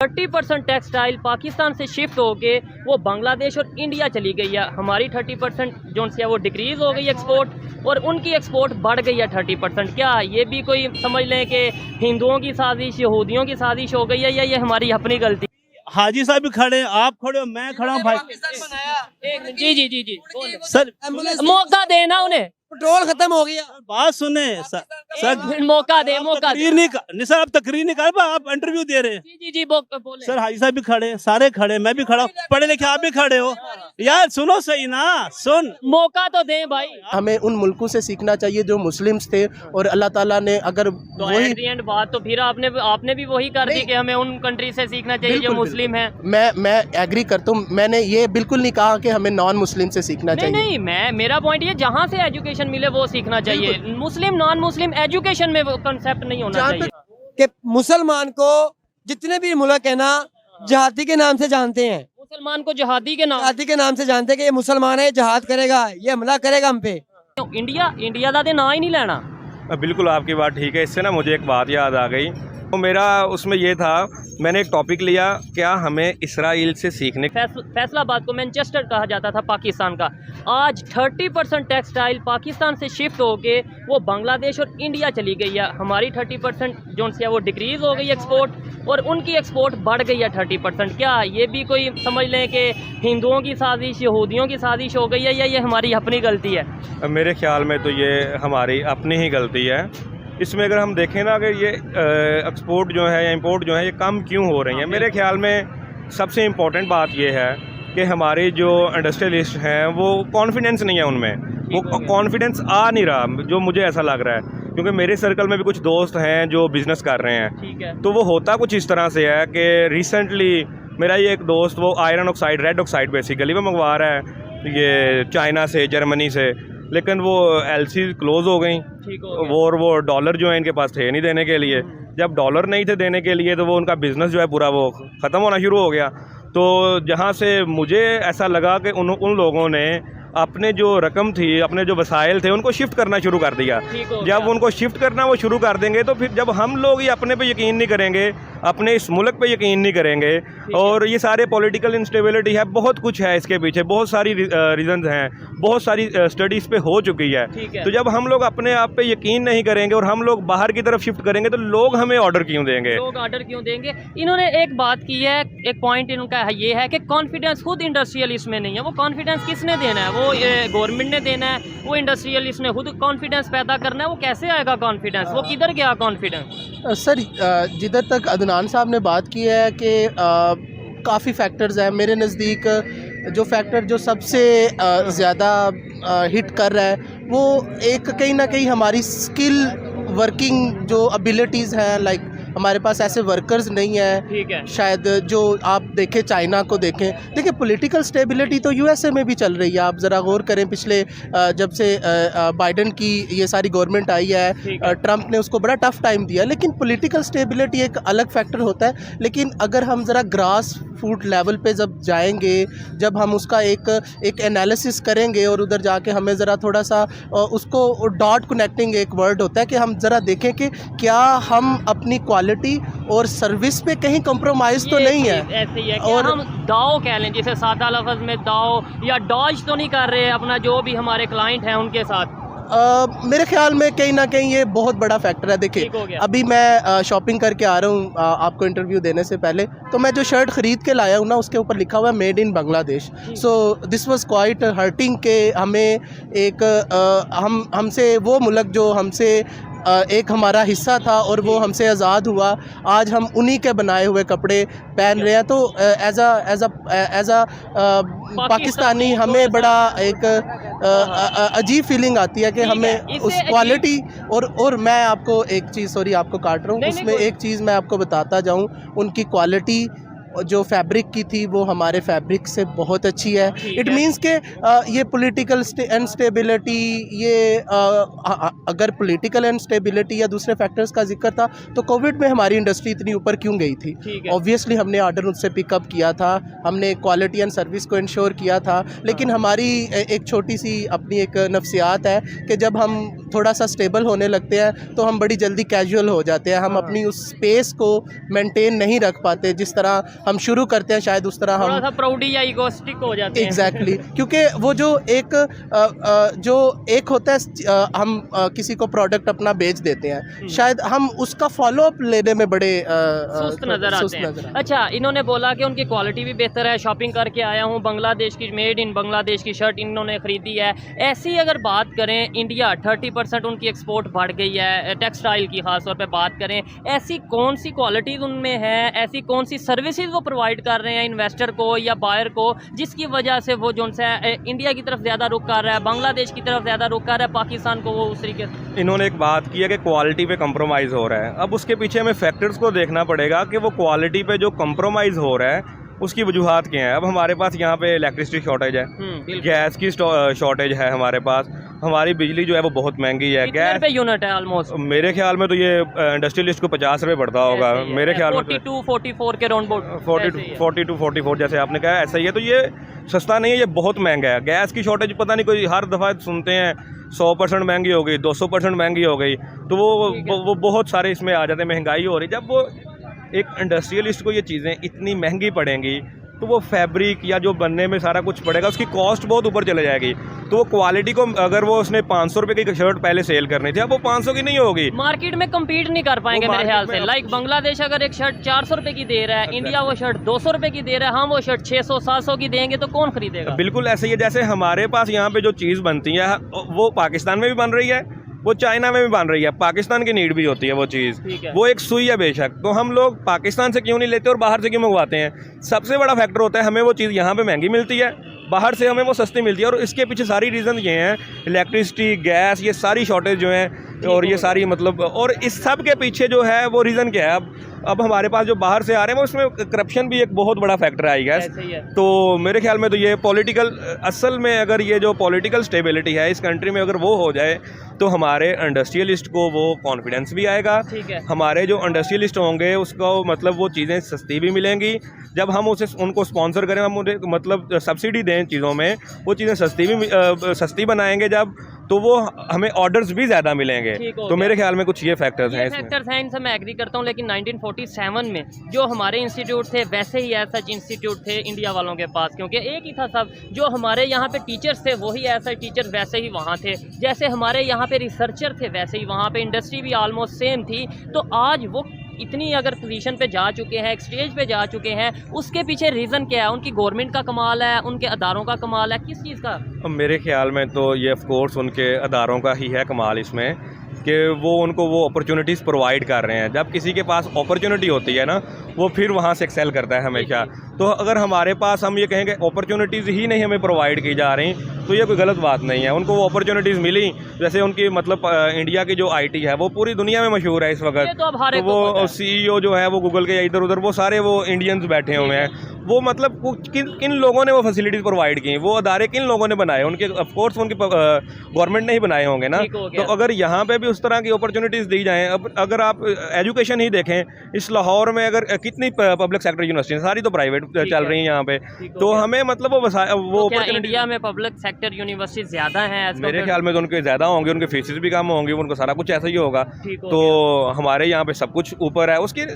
30% textile Pakistan से shift होके वो बांग्लादेश और इंडिया चली गई है। हमारी 30% जो है वो डिक्रीज़ हो गई एक्सपोर्ट और उनकी एक्सपोर्ट बढ़ गई है 30%। क्या ये भी कोई समझ लें कि हिंदुओं की साजिश, यहूदियों की साजिश हो गई है या ये हमारी अपनी गलती? हाजी साहब भी खड़े, आप खड़े हो, मैं खड़ा हूँ भाई। जी जी जी जी सर मौका देना उन्हें, पेट्रोल खत्म हो गया। बात सुने सर, मौका दे, मौका दे। तकरीर नहीं सर, आप तकरीर नहीं कर, आप इंटरव्यू दे रहे हैं। जी जी जी बोले। सर हाजी साहब भी खड़े, सारे खड़े, मैं भी खड़ा हूँ, पढ़े लिखे आप भी खड़े हो यार, सुनो सही ना, सुन। मौका तो दें भाई। हमें उन मुल्कों से सीखना चाहिए जो मुस्लिम्स थे, और अल्लाह ताला ने अगर तो वही एट द एंड बात तो फिर आपने भी वही कर दी कि हमें उन कंट्री से सीखना चाहिए जो मुस्लिम है। मैं एग्री करता हूँ। मैंने ये बिल्कुल नहीं कहा कि हमें नॉन मुस्लिम से सीखना नहीं चाहिए। नहीं, मेरा पॉइंट ये जहाँ से एजुकेशन मिले वो सीखना चाहिए। मुस्लिम नॉन मुस्लिम एजुकेशन में वो कंसेप्ट नहीं होना चाहिए कि मुसलमान को जितने भी मुल्क है ना जहादी के नाम से जानते हैं, मुसलमान को जहादी के नाम से जानते हैं कि ये मुसलमान है, जहाद करेगा, ये हमला करेगा हम पे। इंडिया का ना ही नहीं लेना। बिल्कुल आपकी बात ठीक है। इससे ना मुझे एक बात याद आ गई, तो मेरा उसमें ये था, मैंने एक टॉपिक लिया, क्या हमें इसराइल से सीखने। फैसलाबाद को मैनचेस्टर कहा जाता था पाकिस्तान का। आज 30% टेक्सटाइल पाकिस्तान से शिफ्ट होके वो बांग्लादेश और इंडिया चली गई है। हमारी 30% जो है वो डिक्रीज़ हो गई एक्सपोर्ट और उनकी एक्सपोर्ट बढ़ गई है 30%। क्या ये भी कोई समझ लें कि हिंदुओं की साजिश, यहूदियों की साजिश हो गई है या ये हमारी अपनी गलती है? मेरे ख्याल में तो ये हमारी अपनी ही गलती है। इसमें अगर हम देखें ना कि ये एक्सपोर्ट जो है या इंपोर्ट जो है ये कम क्यों हो रही है, मेरे ख्याल में सबसे इम्पोर्टेंट बात ये है कि हमारे जो इंडस्ट्रियलिस्ट हैं वो कॉन्फिडेंस नहीं है उनमें, वो कॉन्फिडेंस आ नहीं रहा, जो मुझे ऐसा लग रहा है। क्योंकि मेरे सर्कल में भी कुछ दोस्त हैं जो बिज़नेस कर रहे हैं, ठीक है। तो वो होता कुछ इस तरह से है कि रिसेंटली मेरा ये एक दोस्त वो iron oxide, red oxide basically वो मंगवा रहा है ये चाइना से, जर्मनी से, लेकिन वो एलसी क्लोज़ हो गई, वो डॉलर जो है इनके पास थे नहीं देने के लिए। जब डॉलर नहीं थे देने के लिए तो वो उनका बिज़नेस जो है पूरा वो ख़त्म होना शुरू हो गया। तो जहाँ से मुझे ऐसा लगा कि उन लोगों ने अपने जो रकम थी, अपने जो वसाइल थे, उनको शिफ्ट करना शुरू कर दिया। जब उनको शिफ्ट करना वो शुरू कर देंगे तो फिर जब हम लोग ही अपने पे यकीन नहीं करेंगे, अपने इस मुल्क पे यकीन नहीं करेंगे, और ये सारे पॉलिटिकल इंस्टेबिलिटी है, बहुत कुछ है इसके पीछे, बहुत सारी रीजंस हैं, बहुत सारी स्टडीज़ पे हो चुकी है। तो जब हम लोग अपने आप पे यकीन नहीं करेंगे और हम लोग बाहर की तरफ शिफ्ट करेंगे तो लोग हमें ऑर्डर क्यों देंगे? लोग ऑर्डर क्यों देंगे? इन्होंने एक बात की है, एक पॉइंट इनका ये है कि कॉन्फिडेंस खुद इंडस्ट्रियलिस्ट में नहीं है। वो कॉन्फिडेंस किसने देना है? वो गवर्नमेंट ने देना है, वो इंडस्ट्रियलिस्ट ने खुद कॉन्फिडेंस पैदा करना है। वो कैसे आएगा कॉन्फिडेंस? वो किधर गया कॉन्फिडेंस? सर जिधर तक अदनान साहब ने बात की है कि काफ़ी फैक्टर्स हैं, मेरे नज़दीक जो फैक्टर जो सबसे ज़्यादा हिट कर रहा है वो एक कहीं ना कहीं हमारी स्किल वर्किंग जो एबिलिटीज़ हैं, लाइक हमारे पास ऐसे वर्कर्स नहीं है। ठीक है। शायद जो आप देखें, चाइना को देखें, देखिए पॉलिटिकल स्टेबिलिटी तो यूएसए में भी चल रही है। आप ज़रा गौर करें, पिछले जब से बाइडन की ये सारी गवर्नमेंट आई है, ट्रंप ने उसको बड़ा टफ टाइम दिया, लेकिन पॉलिटिकल स्टेबिलिटी एक अलग फैक्टर होता है। लेकिन अगर हम ज़रा ग्रास फूट लेवल पे जब जाएंगे, जब हम उसका एक एनालिसिस करेंगे और उधर जाके हमें ज़रा थोड़ा सा उसको डॉट कनेक्टिंग एक वर्ड होता है कि हम ज़रा देखें कि क्या हम अपनी क्वालिटी और सर्विस पे कहीं कॉम्प्रोमाइज़ तो नहीं है। ऐसे ही है कि हम दाव कह लें, जिसे सादा लफ्ज़ में दाव या डॉज तो नहीं कर रहे अपना जो भी हमारे क्लाइंट हैं उनके साथ। मेरे ख्याल में कहीं ना कहीं ये बहुत बड़ा फैक्टर है। देखिए अभी मैं शॉपिंग करके आ रहा हूँ आपको इंटरव्यू देने से पहले, तो मैं जो शर्ट ख़रीद के लाया हूँ ना, उसके ऊपर लिखा हुआ है made in Bangladesh. So this was quite hurting के हमें एक हमसे वो मुल्क जो हमसे एक हमारा हिस्सा था और वो हमसे आज़ाद हुआ, आज हम उन्हीं के बनाए हुए कपड़े पहन रहे हैं। तो एज अ पाकिस्तानी हमें बड़ा एक अजीब फीलिंग आती है कि हमें उस क्वालिटी और मैं आपको एक चीज़, सॉरी आपको काट रहा हूँ, उसमें एक चीज़ मैं आपको बताता जाऊँ, उनकी क्वालिटी जो फैब्रिक की थी वो हमारे फैब्रिक से बहुत अच्छी है। इट मीन्स के ये पॉलिटिकल अनस्टेबिलिटी, ये अगर पॉलिटिकल अनस्टेबिलिटी या दूसरे फैक्टर्स का जिक्र था तो कोविड में हमारी इंडस्ट्री इतनी ऊपर क्यों गई थी? ऑब्वियसली हमने ऑर्डर उससे पिकअप किया था, हमने क्वालिटी एंड सर्विस को इंश्योर किया था, लेकिन हमारी एक छोटी सी अपनी एक नफ्सियात है कि जब हम थोड़ा सा स्टेबल होने लगते हैं तो हम बड़ी जल्दी कैजुअल हो जाते हैं, हम अपनी उस स्पेस को मेंटेन नहीं रख पाते जिस तरह हम शुरू करते हैं, शायद उस तरह थोड़ा हम सा प्राउडी या इगोस्टिक हो जाते हैं। एग्जैक्टली क्योंकि वो जो एक होता है हम किसी को प्रोडक्ट अपना बेच देते हैं, शायद हम उसका फॉलो अप लेने में बड़े सुस्त नजर आते हैं। अच्छा, इन्होंने बोला कि उनकी क्वालिटी भी बेहतर है, शॉपिंग करके आया हूँ, बांग्लादेश की मेड इन बांग्लादेश की शर्ट इन्होंने ख़रीदी है। ऐसी अगर बात करें, इंडिया 30% उनकी एक्सपोर्ट बढ़ गई है टेक्सटाइल की, ख़ास तौर पे बात करें, ऐसी कौन सी क्वालिटीज़ उनमें है, ऐसी कौन सी सर्विसेज वो प्रोवाइड कर रहे हैं इन्वेस्टर को या बायर को, जिसकी वजह से वो जो है इंडिया की तरफ ज़्यादा रुख कर रहा है, बांग्लादेश की तरफ ज़्यादा रुख कर रहा है, पाकिस्तान को वो उस तरीके से। इन्होंने एक बात की है कि क्वालिटी पे कंप्रोमाइज़ हो रहा है। अब उसके पीछे हमें फैक्टर्स को देखना पड़ेगा कि वो क्वालिटी पे जो कंप्रोमाइज़ हो रहा है उसकी वजूहात क्या है। अब हमारे पास यहाँ पे इलेक्ट्रिसिटी शॉर्टेज है, गैस की शॉर्टेज है हमारे पास, हमारी बिजली जो है वो बहुत महंगी है। गैस पे यूनिट है ऑलमोस्ट, मेरे ख्याल में तो ये इंडस्ट्रियलिस्ट को 50 रुपये पड़ता होगा मेरे ख्याल में, 42-44 के राउंड 42-44 जैसे आपने कहा ऐसा ही है। तो ये सस्ता नहीं है, ये बहुत महंगा है। गैस की शॉर्टेज पता नहीं, कोई हर दफ़ा सुनते हैं 100% महंगी हो गई, 200% महंगी हो गई, तो वो बहुत सारे इसमें आ जाते हैं, महंगाई हो रही। जब वो एक इंडस्ट्रियलिस्ट को ये चीज़ें इतनी महंगी पड़ेंगी तो वो फैब्रिक या जो बनने में सारा कुछ पड़ेगा उसकी कॉस्ट बहुत ऊपर चले जाएगी। तो वो क्वालिटी को अगर वो उसने 500 रुपये की शर्ट पहले सेल करनी थी, अब वो 500 की नहीं होगी, मार्केट में कम्पीट नहीं कर पाएंगे मेरे ख्याल से। लाइक बांग्लादेश अगर एक शर्ट 400 रुपये की दे रहा है, इंडिया वो शर्ट 200 रुपये की दे रहा है, हम वो शर्ट 600-700 की देंगे तो कौन खरीदेगा। बिल्कुल ऐसे ही है जैसे हमारे पास यहाँ पे जो चीज़ बनती है वो पाकिस्तान में भी बन रही है, वो चाइना में भी बन रही है, पाकिस्तान की नीड भी होती है वो चीज़, वो एक सुई है बेशक। तो हम लोग पाकिस्तान से क्यों नहीं लेते और बाहर से क्यों मंगवाते हैं? सबसे बड़ा फैक्टर होता है हमें वो चीज़ यहाँ पे महंगी मिलती है, बाहर से हमें वो सस्ती मिलती है। और इसके पीछे सारी रीज़न ये हैं, इलेक्ट्रिसिटी, गैस, ये सारी शॉर्टेज जो है और ये सारी मतलब, और इस सब के पीछे जो है वो रीज़न क्या है? अब हमारे पास जो बाहर से आ रहे हैं वो उसमें करप्शन भी एक बहुत बड़ा फैक्टर आई गैस। तो मेरे ख्याल में तो ये पॉलिटिकल, असल में अगर ये जो पॉलिटिकल स्टेबिलिटी है इस कंट्री में अगर वो हो जाए तो हमारे इंडस्ट्रियलिस्ट को वो कॉन्फिडेंस भी आएगा, हमारे जो इंडस्ट्रियलिस्ट होंगे उसको मतलब वो चीज़ें सस्ती भी मिलेंगी। जब हम उनको स्पॉन्सर करें, हम उन्हें मतलब सब्सिडी दें चीज़ों में, वो चीज़ें सस्ती बनाएंगे जब, तो वो हमें ऑर्डर्स भी ज़्यादा मिलेंगे। तो मेरे ख्याल में कुछ ये फैक्टर्स हैं इसमें। फैक्टर्स हैं, इनसे मैं एग्री करता हूँ। लेकिन 1947 में जो हमारे इंस्टीट्यूट थे वैसे ही ऐसा इंस्टीट्यूट थे इंडिया वालों के पास, क्योंकि एक ही था सब। जो हमारे यहाँ पे टीचर्स थे वही ऐसा टीचर वैसे ही वहाँ थे, जैसे हमारे यहाँ पे रिसर्चर थे वैसे ही वहाँ पे इंडस्ट्री भी ऑलमोस्ट सेम थी। तो आज वो इतनी अगर पोजीशन पे जा चुके हैं, एक स्टेज पे जा चुके हैं, उसके पीछे रीज़न क्या है? उनकी गवर्नमेंट का कमाल है, उनके अदारों का कमाल है, किस चीज़ का? मेरे ख्याल में तो ये ऑफ कोर्स उनके अदारों का ही है कमाल इसमें, कि वो उनको वो अपॉर्चुनिटीज़ प्रोवाइड कर रहे हैं। जब किसी के पास अपॉर्चुनिटी होती है ना, वो फिर वहाँ से एक्सेल करता है हमेशा। तो अगर हमारे पास हम ये कहेंगे अपॉर्चुनिटीज़ ही नहीं हमें प्रोवाइड की जा रही, तो ये कोई गलत बात नहीं है। उनको वो अपॉर्चुनिटीज़ मिली, जैसे उनकी मतलब इंडिया की जो IT है वो पूरी दुनिया में मशहूर है इस वक्त। तो वो CEO जो है वो गूगल के इधर उधर वो सारे वो इंडियंस बैठे हुए हैं। वो मतलब किन लोगों ने वो फैसिलिटीज़ प्रोवाइड की, वो अदारे किन लोगों ने बनाए? उनके ऑफ कोर्स उनकी गवर्नमेंट ने ही बनाए होंगे ना। तो अगर यहाँ पे भी उस तरह की अपॉर्चुनिटीज़ दी जाएँ, अब अगर आप एजुकेशन ही देखें, इस लाहौर में अगर कितनी पब्लिक सेक्टर यूनिवर्सिटी, सारी तो प्राइवेट चल रही हैं यहाँ पे, तो हमें मतलब वो इंडिया में पब्लिक सेक्टर यूनिवर्सिटी ज़्यादा हैं? मेरे ख्याल में तो उनके ज़्यादा होंगे, उनके फीसेस भी कम होंगी, उनको सारा कुछ ऐसा ही होगा। तो हमारे यहाँ पे सब कुछ ऊपर है। उसकी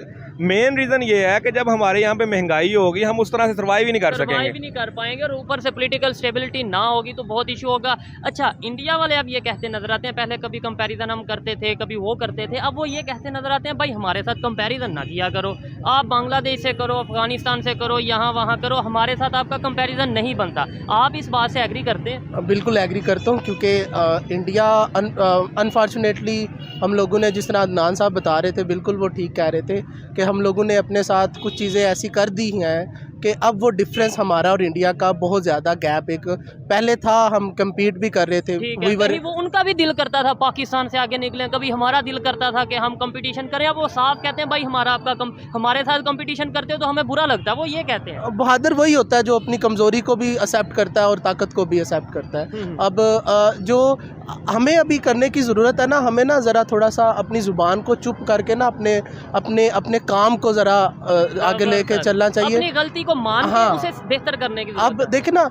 मेन रीज़न ये है कि जब हमारे यहाँ पे महंगाई होगी हम उस तरह से सर्वाइव ही नहीं कर सकेंगे, सर्वाइव ही नहीं कर पाएंगे, और ऊपर से पॉलिटिकल स्टेबिलिटी ना होगी तो बहुत इशू होगा। अच्छा, इंडिया वाले अब ये कहते नजर आते हैं, पहले कभी कंपैरिजन हम करते थे, कभी वो करते थे, अब वो ये कहते नजर आते हैं भाई हमारे साथ कंपैरिजन ना किया करो, आप बांग्लादेश से करो, अफगानिस्तान से करो, यहाँ वहाँ करो, हमारे साथ आपका कंपैरिजन नहीं बनता। आप इस बात से एग्री करते हैं? बिल्कुल एग्री करता हूँ, क्योंकि इंडिया अनफॉर्चुनेटली हम लोगों ने, जिस तरह अदनान साहब बता रहे थे, बिल्कुल वो ठीक कह रहे थे कि हम लोगों ने अपने साथ कुछ चीज़ें ऐसी कर दी हैं कि अब वो डिफरेंस हमारा और इंडिया का बहुत ज़्यादा गैप एक पहले था। हम कम्पीट भी कर रहे थे, वो उनका भी दिल करता था पाकिस्तान से आगे निकले, कभी हमारा दिल करता था कि हम कंपटीशन करें। अब वो साफ कहते हैं भाई हमारे साथ कंपटीशन करते हो तो हमें बुरा लगता है, वो ये कहते हैं। बहादुर वही होता है जो अपनी कमज़ोरी को भी एक्सेप्ट करता है और ताकत को भी एक्सेप्ट करता है। अब जो हमें अभी करने की ज़रूरत है ना, हमें ना ज़रा थोड़ा सा अपनी ज़ुबान को चुप करके ना अपने अपने अपने काम को ज़रा आगे लेके चलना चाहिए, अपनी गलती को मान के हाँ। उसे बेहतर करने की अब देखे ना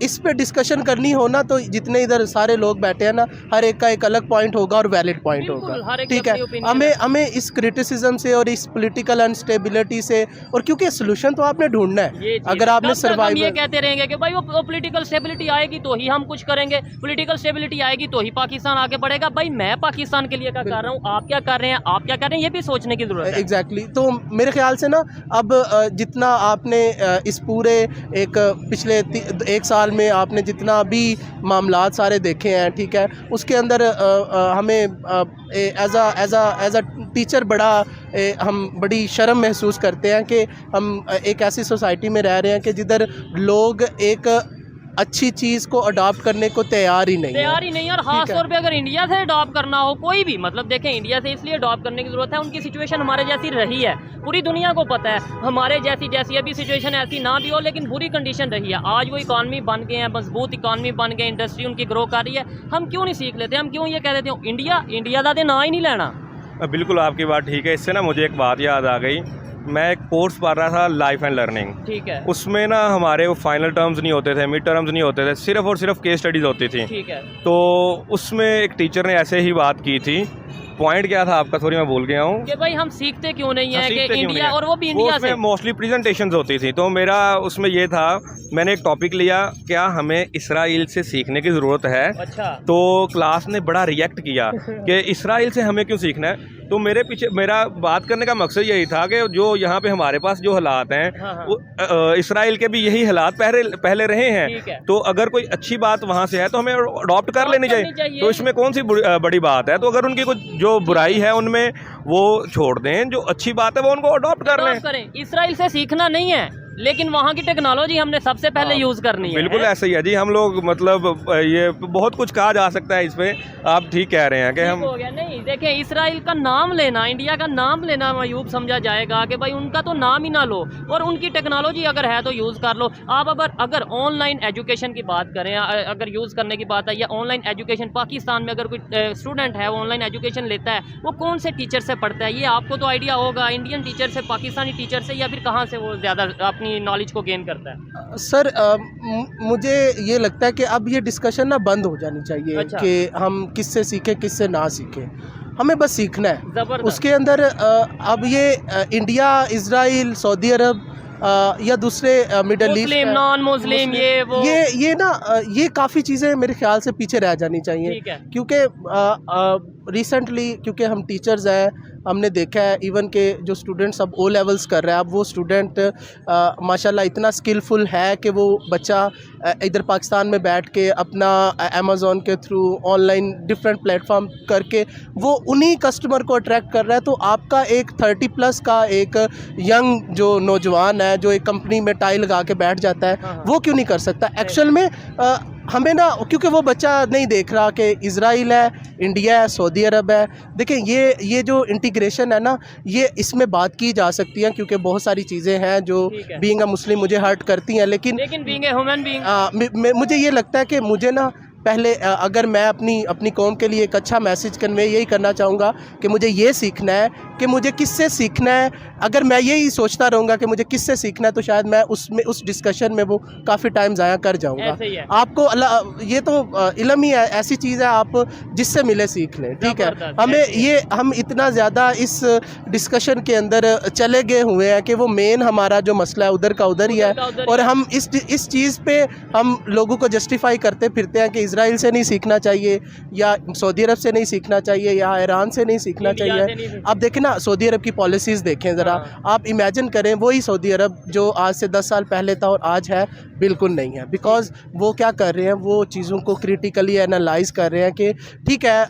इस पे डिस्कशन करनी हो ना तो जितने इधर सारे लोग बैठे हैं ना, हर एक का एक अलग पॉइंट होगा और वैलिड पॉइंट बिल्कुल, हर होगा, एक की ठीक है। अपनी opinion हमें इस क्रिटिसिज्म से और इस पॉलिटिकल अनस्टेबिलिटी से, और क्योंकि सोल्यूशन तो आपने ढूंढना ये है, चीज़ अगर है। आपने तब तक हम ये सर्वाइवल कहते रहेंगे कि भाई वो पॉलिटिकल स्टेबिलिटी आएगी तो ही हम कुछ करेंगे, पॉलिटिकल स्टेबिलिटी आएगी तो ही पाकिस्तान आगे बढ़ेगा। भाई मैं पाकिस्तान के लिए क्या कर रहा हूँ, आप क्या कर रहे हैं, आप क्या कर रहे हैं, ये भी सोचने की जरूरत है। एग्जैक्टली तो मेरे ख्याल से ना अब जितना आपने इस पूरे पिछले 1 साल में आपने जितना भी मामलात सारे देखे हैं, ठीक है, उसके अंदर हमें एज अ टीचर हम बड़ी शर्म महसूस करते हैं कि हम एक ऐसी सोसाइटी में रह रहे हैं कि जिधर लोग एक अच्छी चीज़ को अडॉप्ट करने को तैयार ही नहीं है। और खास तौर पे अगर इंडिया से अडॉप्ट करना हो कोई भी, मतलब देखें इंडिया से इसलिए अडॉप्ट करने की ज़रूरत है, उनकी सिचुएशन हमारे जैसी रही है, पूरी दुनिया को पता है हमारे जैसी अभी सिचुएशन ऐसी ना भी हो लेकिन बुरी कंडीशन रही है। आज वो इकॉनमी बन गए हैं, मजबूत इकॉनमी बन गए, इंडस्ट्री उनकी ग्रो कर रही है, हम क्यों नहीं सीख लेते, हम क्यों ये कह देते हो इंडिया का ना ही नहीं लेना। बिल्कुल आपकी बात ठीक है। इससे ना मुझे एक बात याद आ गई, मैं एक कोर्स पढ़ रहा था लाइफ एंड लर्निंग, ठीक है, उसमें ना हमारे वो फाइनल टर्म्स नहीं होते थे, मिड टर्म्स नहीं होते थे, सिर्फ और सिर्फ केस स्टडीज़ होती थी। ठीक है, तो उसमें एक टीचर ने ऐसे ही बात की थी, पॉइंट क्या था आपका, सॉरी मैं भूल गया हूँ, कि भाई हम सीखते क्यों नहीं है सीखते कि क्यों इंडिया, नहीं है? और वो भी इंडिया से। मोस्टली प्रेजेंटेशंस होती थी, तो मेरा उसमें ये था, मैंने एक टॉपिक लिया, क्या हमें इसराइल से सीखने की ज़रूरत है। अच्छा, तो क्लास ने बड़ा रिएक्ट किया कि इसराइल से हमें क्यों सीखना है। तो मेरा बात करने का मकसद यही था कि जो यहाँ पे हमारे पास जो हालात हैं, हाँ, हाँ। वो इसराइल के भी यही हालात पहले रहे ठीक है। हैं। तो अगर कोई अच्छी बात वहाँ से है तो हमें अडॉप्ट कर लेनी चाहिए। तो इसमें कौन सी बड़ी बात है। तो अगर उनकी कुछ जो बुराई है उनमें वो छोड़ दें, जो अच्छी बात है वो उनको अडॉप्ट कर लें। करें। इसराइल से सीखना नहीं है लेकिन वहाँ की टेक्नोलॉजी हमने सबसे पहले यूज़ करनी है। बिल्कुल ऐसे ही है जी, हम लोग मतलब ये बहुत कुछ कहा जा सकता है इस पे, आप ठीक कह रहे हैं कि हम हो गया। नहीं देखें, इसराइल का नाम लेना, इंडिया का नाम लेना मायूब समझा जाएगा कि भाई उनका तो नाम ही ना लो, और उनकी टेक्नोलॉजी अगर है तो यूज़ कर लो। आप अगर ऑनलाइन एजुकेशन की बात करें, अगर यूज़ करने की बात है, या ऑनलाइन एजुकेशन पाकिस्तान में अगर कोई स्टूडेंट है वो ऑनलाइन एजुकेशन लेता है, वो कौन से टीचर से पढ़ता है, ये आपको तो आइडिया होगा, इंडियन टीचर से, पाकिस्तानी टीचर से, या फिर कहाँ से वो ज़्यादा अपनी नॉलेज को गेन करता है। सर मुझे ये लगता है कि अब ये डिस्कशन ना बंद हो जानी चाहिए। अच्छा। कि हम किससे सीखें किससे ना सीखें, हमें बस सीखना है। जबरदस्त। उसके अंदर अब ये इंडिया, इजराइल, सऊदी अरब या दूसरे मिडल ईस्ट, मुस्लिम, नॉन मुस्लिम, ये वो, ये ना ये काफ़ी चीज़ें मेरे ख्याल से पीछे रह जानी चाहिए। ठीक है। क्योंकि रिसेंटली क्योंकि हम टीचर्स हैं, हमने देखा है इवन के जो स्टूडेंट्स अब O लेवल्स कर रहे हैं, अब वो स्टूडेंट माशाल्लाह इतना स्किलफुल है कि वो बच्चा इधर पाकिस्तान में बैठ के अपना अमेज़ॉन के थ्रू ऑनलाइन डिफरेंट प्लेटफॉर्म करके वो उन्हीं कस्टमर को अट्रैक्ट कर रहा है। तो आपका एक 30+ का एक यंग जो नौजवान है जो एक कंपनी में टाई लगा के बैठ जाता है, हाँ। वो क्यों नहीं कर सकता एक्चुअल में। हमें ना, क्योंकि वो बच्चा नहीं देख रहा कि इजराइल है, इंडिया है, सऊदी अरब है। देखें ये जो इंटीग्रेशन है ना, ये इसमें बात की जा सकती है क्योंकि बहुत सारी चीज़ें हैं जो ठीक है। बीइंग अ मुस्लिम मुझे हर्ट करती हैं, लेकिन बीइंग ए ह्यूमन बीइंग, मुझे ये लगता है कि मुझे ना पहले अगर मैं अपनी कौम के लिए एक अच्छा मैसेज कन्वे यही करना चाहूँगा कि मुझे ये सीखना है कि मुझे किससे सीखना है। अगर मैं यही सोचता रहूँगा कि मुझे किससे सीखना है तो शायद मैं उस डिस्कशन में वो काफ़ी टाइम ज़ाया कर जाऊँगा। ऐसे ही है। आपको ये तो इल्म ही है, ऐसी चीज़ है, आप जिससे मिले सीख लें, ठीक है। जबरदस्त। हम इतना ज़्यादा इस डिस्कशन के अंदर चले गए हुए हैं कि वो मेन हमारा जो मसला है उधर का उधर ही है, और हम इस चीज़ पे हम लोगों को जस्टिफाई करते फिरते हैं कि इजराइल से नहीं सीखना चाहिए, या सऊदी अरब से नहीं सीखना चाहिए, या ईरान से नहीं सीखना चाहिए। अब देखें ना, सऊदी अरब की पॉलिसीज़ देखें ज़रा, आप इमेजिन करें वही सऊदी अरब जो आज से 10 साल पहले था और आज है, बिल्कुल नहीं है। बिकॉज़ वो क्या कर रहे हैं, वो चीज़ों को क्रिटिकली एनालाइज कर रहे हैं कि ठीक है,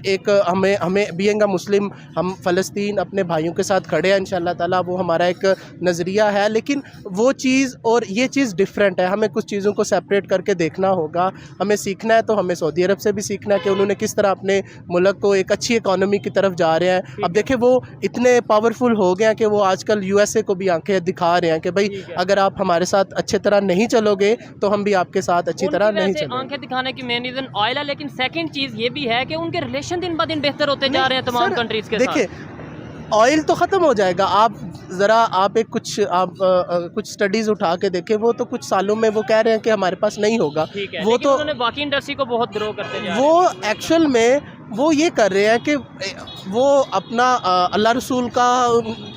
एक हमें बीइंग अ मुस्लिम हम फ़लस्तीन अपने भाइयों के साथ खड़े हैं इंशाअल्लाह ताला, वो हमारा एक नज़रिया है, लेकिन वो चीज़ और ये चीज़ डिफरेंट है। हमें कुछ चीज़ों को सेपरेट करके देखना होगा। हमें सीखना सीखना है तो हमें सऊदी अरब से भी सीखना है कि उन्होंने किस तरह अपने मुल्क को एक अच्छी इकॉनमी की तरफ जा रहे हैं। अब देखिए वो इतने पावरफुल हो गए हैं कि वो आजकल यूएसए को भी आंखें दिखा रहे हैं कि भाई अगर आप हमारे साथ अच्छे तरह नहीं चलोगे तो हम भी आपके साथ अच्छी तरह नहीं चलेंगे। आंखें दिखाने की मेन रीजन ऑयल है, लेकिन सेकंड चीज ये भी है कि उनके रिलेशन दिन ब दिन बेहतर होते जा रहे हैं तमाम कंट्रीज के साथ। देखिए ऑयल तो ख़त्म हो जाएगा, आप ज़रा आप एक कुछ कुछ स्टडीज़ उठा के देखें, वो तो कुछ सालों में वो कह रहे हैं कि हमारे पास नहीं होगा। वो तो उन्होंने बाकी इंडस्ट्री को बहुत ग्रो करते जा रहे हैं। वो एक्चुअल में वो ये कर रहे हैं कि वो अपना अल्लाह रसूल का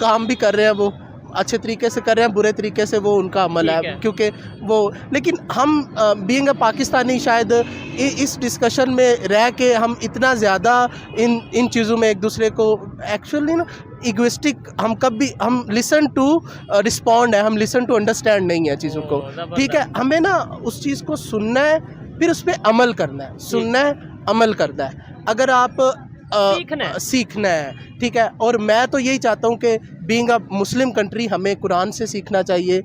काम भी कर रहे हैं, वो अच्छे तरीके से कर रहे हैं, बुरे तरीके से वो उनका अमल है क्योंकि वो। लेकिन हम बीइंग अ पाकिस्तानी शायद इस डिस्कशन में रह के हम इतना ज़्यादा इन चीज़ों में एक दूसरे को एक्चुअली ना इगोइस्टिक हम लिसन टू रिस्पॉन्ड है, हम लिसन टू अंडरस्टैंड नहीं है चीज़ों को। ठीक है, हमें ना उस चीज़ को सुनना है, फिर उस पर अमल करना है, सुनना है, अमल करना है। अगर आप सीखना है, ठीक है। और मैं तो यही चाहता हूँ कि बीइंग अ मुस्लिम कंट्री हमें कुरान से सीखना चाहिए,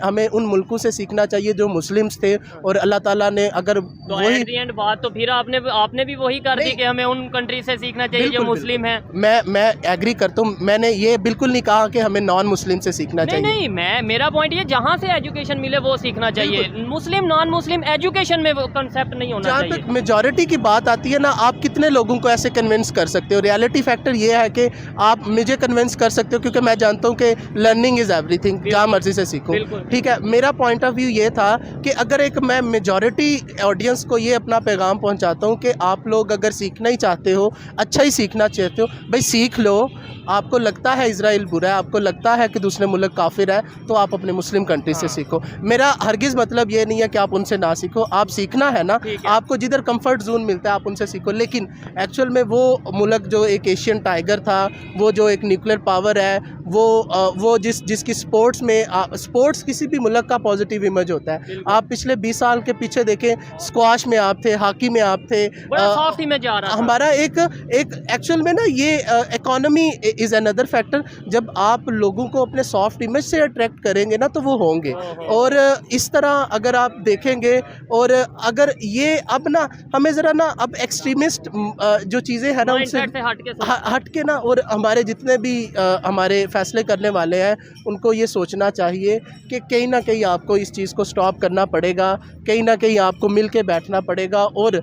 हमें उन मुल्कों से सीखना चाहिए जो मुस्लिम्स थे, और अल्लाह ताला ने अगर तो वही बात तो फिर आपने भी वही कर दी कि हमें उन कंट्री से सीखना चाहिए जो मुस्लिम हैं। मैं एग्री करता हूँ, मैंने ये बिल्कुल नहीं कहा कि हमें नॉन मुस्लिम से सीखना चाहिए। नहीं, मेरा पॉइंट ये जहाँ से एजुकेशन मिले वो सीखना चाहिए, मुस्लिम नॉन मुस्लिम एजुकेशन में वो कंसेप्ट नहीं होना चाहिए। जहाँ तक मेजॉरिटी की बात आती है ना, आप कितने लोगों को ऐसे कन्विंस कर सकते हो? रियलिटी फैक्टर ये है कि आप मुझे कन्विंस कर सकते हो क्योंकि मैं जानता हूँ कि लर्निंग इज़ एवरीथिंग, जहाँ मर्जी से सीखो। ठीक है, मेरा पॉइंट ऑफ व्यू ये था कि अगर एक मैं मेजॉरिटी ऑडियंस को ये अपना पैगाम पहुँचाता हूँ कि आप लोग अगर सीखना ही चाहते हो, अच्छा ही सीखना चाहते हो, भाई सीख लो। आपको लगता है इजराइल बुरा है, आपको लगता है कि दूसरे मुल्क काफिर है, तो आप अपने मुस्लिम कंट्री से सीखो। मेरा हरगिज़ मतलब ये नहीं है कि आप उनसे ना सीखो, आप सीखना है ना, आपको जिधर कंफर्ट जोन मिलता है आप उनसे सीखो। लेकिन एक्चुअल में वो मुल्क जो एक एशियन टाइगर था, वो जो एक न्यूक्लियर पावर है, वो जिसकी स्पोर्ट्स में स्पोर्ट्स किसी भी मुल्क का पॉजिटिव इमेज होता है। आप पिछले 20 साल के पीछे देखें, स्क्वाश में आप थे, हॉकी में आप थे, सॉफ्ट इमेज आ रहा था। हमारा एक एक्चुअल में ना ये इकोनॉमी इज़ अनदर फैक्टर। जब आप लोगों को अपने सॉफ्ट इमेज से अट्रैक्ट करेंगे ना तो वो होंगे। और इस तरह अगर आप देखेंगे, और अगर ये अब ना हमें ज़रा ना अब एक्सट्रीमिस्ट जो चीज़ें हैं ना उनसे हट के ना, और हमारे जितने भी हमारे फैसले करने वाले हैं उनको ये सोचना चाहिए कि कहीं ना कहीं आपको इस चीज़ को स्टॉप करना पड़ेगा, कहीं ना कहीं आपको मिल के बैठना पड़ेगा। और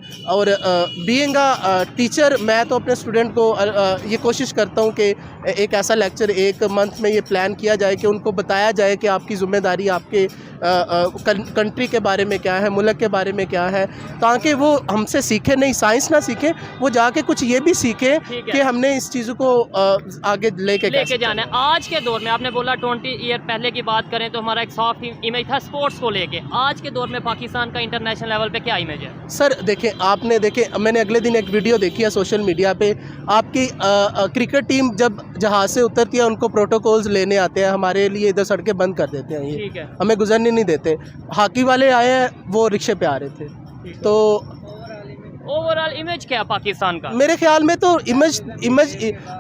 बीइंग अ टीचर, मैं तो अपने स्टूडेंट को ये कोशिश करता हूँ कि एक ऐसा लेक्चर एक मंथ में ये प्लान किया जाए कि उनको बताया जाए कि आपकी ज़िम्मेदारी आपके कंट्री के बारे में क्या है, मुल्क के बारे में क्या है, ताकि वो हमसे सीखे, नहीं साइंस ना सीखे, वो जाके कुछ ये भी सीखे कि हमने इस चीज़ों को आगे लेके जाना है। आज के दौर में आपने बोला 20 ईयर पहले की बात करें तो हमारा एक सॉफ्ट इमेज था स्पोर्ट्स को लेके, आज के दौर में पाकिस्तान का इंटरनेशनल लेवल पे क्या इमेज है? सर देखें, आपने मैंने अगले दिन एक वीडियो देखी है सोशल मीडिया पे, आपकी क्रिकेट टीम जब जहाज़ से उतरती है उनको प्रोटोकॉल्स लेने आते हैं, हमारे लिए इधर सड़कें बंद कर देते हैं, ये हमें गुजरने नहीं देते। हॉकी वाले आए हैं, वो रिक्शे पे आ रहे थे। तो ओवरऑल इमेज क्या है पाकिस्तान का? मेरे ख्याल में तो इमेज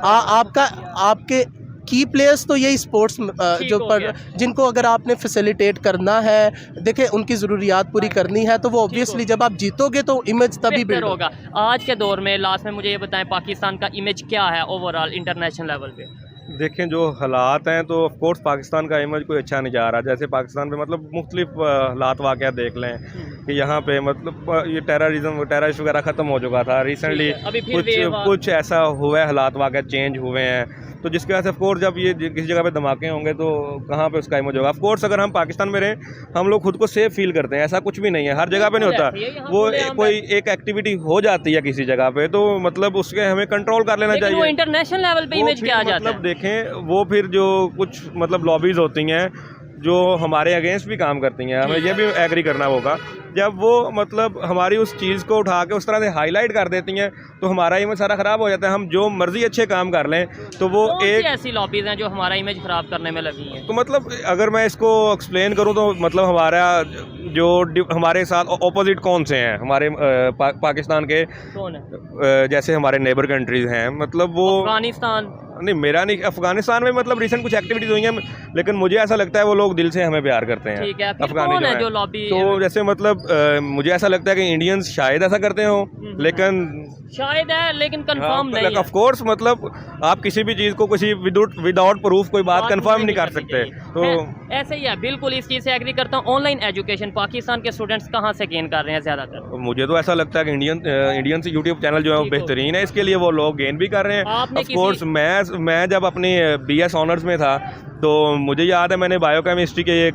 आपके की प्लेयर्स तो यही स्पोर्ट्स जिनको अगर आपने फैसिलिटेट करना है, देखें उनकी ज़रूरियात पूरी करनी है, तो वो ऑब्वियसली जब आप जीतोगे तो इमेज तभी बिल्ड होगा। आज के दौर में लास्ट में मुझे ये बताएं पाकिस्तान का इमेज क्या है ओवरऑल इंटरनेशनल लेवल पे? देखें जो हालात हैं तो ऑफ कोर्स पाकिस्तान का इमेज कोई अच्छा नहीं जा रहा। जैसे पाकिस्तान पे मतलब मुख्तलिफ हालात वाक़या देख लें कि यहाँ पे मतलब ये टेररिस्ट वगैरह ख़त्म हो चुका था रिसेंटली, कुछ ऐसा हुआ है, हालात वाक़या चेंज हुए हैं, तो जिसकी वजह से ऑफकोर्स जब ये किसी जगह पे धमाके होंगे तो कहाँ पे उसका इमेज होगा। ऑफकोर्स अगर हम पाकिस्तान में रहें, हम लोग खुद को सेफ फील करते हैं, ऐसा कुछ भी नहीं है, हर जगह पे नहीं होता। वो कोई एक एक्टिविटी हो जाती है किसी जगह पे तो मतलब उसके हमें कंट्रोल कर लेना चाहिए। इंटरनेशनल लेवल पे इमेज क्या आ जाता है? मतलब देखें वो फिर जो कुछ मतलब लॉबीज होती हैं जो हमारे अगेंस्ट भी काम करती हैं, हमें ये भी एग्री करना होगा। जब वो मतलब हमारी उस चीज़ को उठा के उस तरह से हाईलाइट कर देती हैं तो हमारा इमेज सारा ख़राब हो जाता है। हम जो मर्जी अच्छे काम कर लें तो वो एक ऐसी लॉबीज हैं जो हमारा इमेज ख़राब करने में लगी हैं। तो मतलब अगर मैं इसको एक्सप्लेन करूं तो मतलब हमारा जो हमारे साथ ऑपोजिट कौन से हैं हमारे पाकिस्तान के, कौन है? जैसे हमारे नेबर कंट्रीज़ हैं, मतलब वो नहीं मेरा नहीं, अफगानिस्तान में मतलब रिसेंट कुछ एक्टिविटीज़ हुई हैं, लेकिन मुझे ऐसा लगता है वो लोग दिल से हमें प्यार करते हैं। ठीक है, फिर अफगानी कौन है जो जो है। लॉबी? तो जैसे मतलब मुझे ऐसा लगता है कि इंडियंस शायद ऐसा करते हो, लेकिन शायद है, लेकिन कंफर्म नहीं है। ऑफ कोर्स मतलब आप किसी भी चीज़ को किसी विदाउट प्रूफ कोई बात कंफर्म नहीं कर सकते। तो ऐसे ही है, बिल्कुल इस चीज़ से एग्री करता हूँ। ऑनलाइन एजुकेशन पाकिस्तान के स्टूडेंट्स कहाँ से गेन कर रहे हैं ज़्यादातर? मुझे तो ऐसा लगता है कि इंडियन से यूट्यूब चैनल जो है वो ठीक हो। बेहतरीन है, इसके लिए वो लोग गेन भी कर रहे हैं। आपने ऑफ कोर्स मैं जब अपनी BS ऑनर्स में था तो मुझे याद है मैंने बायोकेमिस्ट्री के ये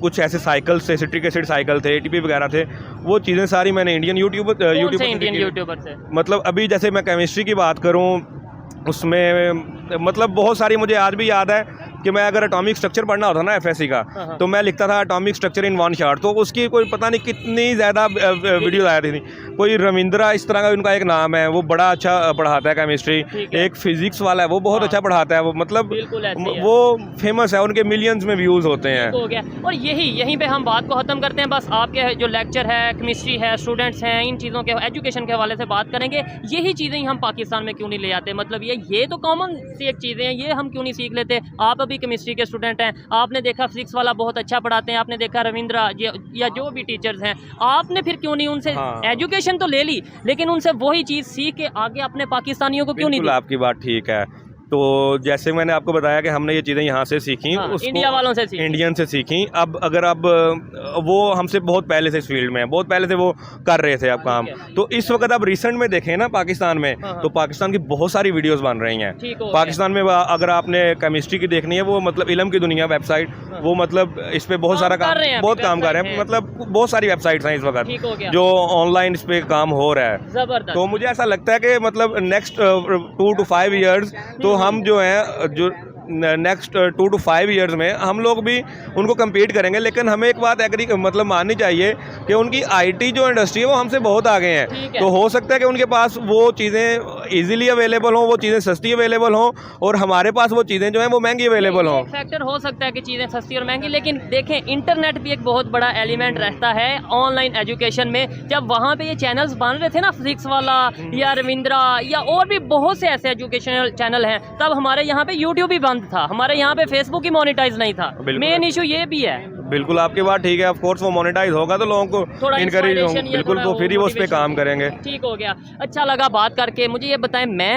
कुछ ऐसे साइकिल्स थे, सिट्रिक एसिड साइकिल थे, ATP वगैरह थे, वो चीज़ें सारी मैंने इंडियन इंडियन यूट्यूबर से। मतलब अभी जैसे मैं केमिस्ट्री की बात करूं उसमें मतलब बहुत सारी मुझे आज भी याद है कि मैं अगर एटॉमिक स्ट्रक्चर पढ़ना होता ना FSC का, तो मैं लिखता था atomic structure in one shot, तो उसकी कोई पता नहीं कितनी ज़्यादा वीडियो आती थी। कोई रविंद्रा इस तरह का उनका एक नाम है, वो बड़ा अच्छा पढ़ाता है केमिस्ट्री। एक फिजिक्स वाला है वो बहुत अच्छा पढ़ाता है, वो मतलब वो फेमस है, उनके मिलियंस में व्यूज़ होते हैं। हो गया। और यहीं पे हम बात को ख़त्म करते हैं। बस आपके जो लेक्चर है, केमिस्ट्री है, स्टूडेंट्स हैं, इन चीज़ों के एजुकेशन के हवाले से बात करेंगे। यही चीज़ें हम पाकिस्तान में क्यों नहीं ले आते? मतलब ये तो कॉमन सी एक चीज़ें हैं, ये हम क्यों नहीं सीख लेते? आप अभी केमिस्ट्री के स्टूडेंट हैं, आपने देखा फिजिक्स वाला बहुत अच्छा पढ़ाते हैं, आपने देखा रविंद्रा या जो भी टीचर्स हैं, आपने फिर क्यों नहीं उनसे एजुकेशन तो ले ली, लेकिन उनसे वही चीज़ सीख के आगे अपने पाकिस्तानियों को क्यों नहीं दी? आपकी बात ठीक है। तो जैसे मैंने आपको बताया कि हमने ये चीज़ें यहाँ से सीखी, इंडिया वालों से सीखी, इंडियन से सीखी। अब अगर अब वो हमसे बहुत पहले से इस फील्ड में है, बहुत पहले से वो कर रहे थे अब काम। तो इस वक्त अब रिसेंट में देखें ना पाकिस्तान में, तो पाकिस्तान की बहुत सारी वीडियोस बन रही हैं पाकिस्तान में। अगर आपने केमिस्ट्री की देखनी है, वो मतलब इल्म की दुनिया वेबसाइट, वो मतलब इस पर बहुत सारा काम बहुत काम कर रहे हैं। मतलब बहुत सारी वेबसाइट्स हैं इस वक्त जो ऑनलाइन इस पर काम हो रहा है। तो मुझे ऐसा लगता है कि मतलब नेक्स्ट 2 to 5 ईयर्स तो हम जो है जो नेक्स्ट 2 to 5 ईयर्स में हम लोग भी उनको कम्पीट करेंगे। लेकिन हमें एक बात एग्री मतलब माननी चाहिए कि उनकी IT जो इंडस्ट्री है वो हमसे बहुत आगे हैं। तो हो सकता है कि उनके पास वो चीज़ें इजीली अवेलेबल हों, वो चीज़ें सस्ती अवेलेबल हों, और हमारे पास वो चीज़ें जो हैं वो महंगी अवेलेबल हों। फैक्टर हो सकता है कि चीज़ें सस्ती और महंगी, लेकिन देखें इंटरनेट भी एक बहुत बड़ा एलिमेंट रहता है ऑनलाइन एजुकेशन में। जब वहाँ पे ये चैनल्स बन रहे थे ना, फिजिक्स वाला या रविंद्रा या और भी बहुत से ऐसे एजुकेशनल चैनल हैं, तब हमारे यहाँ पे यूट्यूब भी था, हमारे यहाँ पे फेसबुक ही मोनेटाइज नहीं था। मेन इशू ये भी है। बिल्कुल आपकी बात ठीक है। ऑफ कोर्स वो मोनेटाइज होगा तो लोगों को थोड़ा इनकरेज होगा, बिल्कुल, तो फिर ही वो उस पे काम करेंगे। ठीक हो गया, अच्छा लगा बात करके। मुझे ये बताएं, मैं,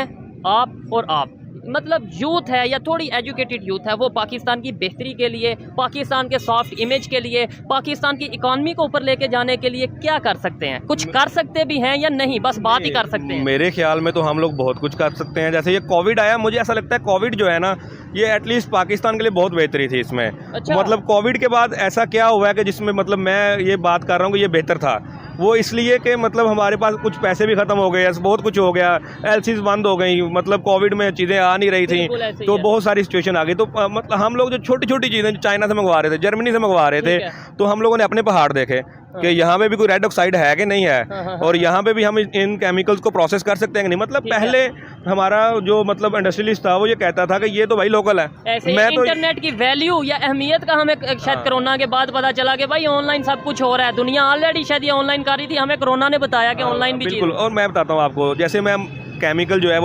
आप और आप, मतलब यूथ है या थोड़ी एजुकेटेड यूथ है, वो पाकिस्तान की बेहतरी के लिए, पाकिस्तान के सॉफ्ट इमेज के लिए, पाकिस्तान की इकॉनमी को ऊपर लेके जाने के लिए क्या कर सकते हैं? कुछ कर सकते भी हैं या नहीं, बस बात ही कर सकते हैं? मेरे ख्याल में तो हम लोग बहुत कुछ कर सकते हैं। जैसे ये कोविड आया, मुझे ऐसा लगता है कोविड जो है ना, ये एटलीस्ट पाकिस्तान के लिए बहुत बेहतरी थी इसमें। अच्छा। मतलब कोविड के बाद ऐसा क्या हुआ है कि जिसमें मतलब मैं ये बात कर रहा हूँ कि ये बेहतर था, वो इसलिए कि मतलब हमारे पास कुछ पैसे भी ख़त्म हो गए, बहुत कुछ हो गया, LCs बंद हो गई, मतलब कोविड में चीज़ें आ नहीं रही थी, तो बहुत सारी सिचुएशन आ गई। तो मतलब हम लोग जो छोटी छोटी चीज़ें जो चाइना से मंगवा रहे थे, जर्मनी से मंगवा रहे थे, तो हम लोगों ने अपने पहाड़ देखे कि यहाँ पे भी कोई रेड ऑक्साइड है कि नहीं है, और यहाँ पे भी हम इन केमिकल्स को प्रोसेस कर सकते हैं कि नहीं। मतलब पहले हमारा जो मतलब इंडस्ट्रियलिस्ट था वो ये कहता था कि ये तो भाई लोकल है। मैं तो इंटरनेट की वैल्यू या अहमियत का हमें शायद कोरोना के बाद पता चला कि भाई ऑनलाइन सब कुछ हो रहा है। दुनिया ऑलरेडी शायद ये ऑनलाइन कर रही थी, हमें कोरोना ने बताया कि ऑनलाइन भी। बिल्कुल। और मैं बताता हूँ आपको, जैसे मैं केमिकल जो है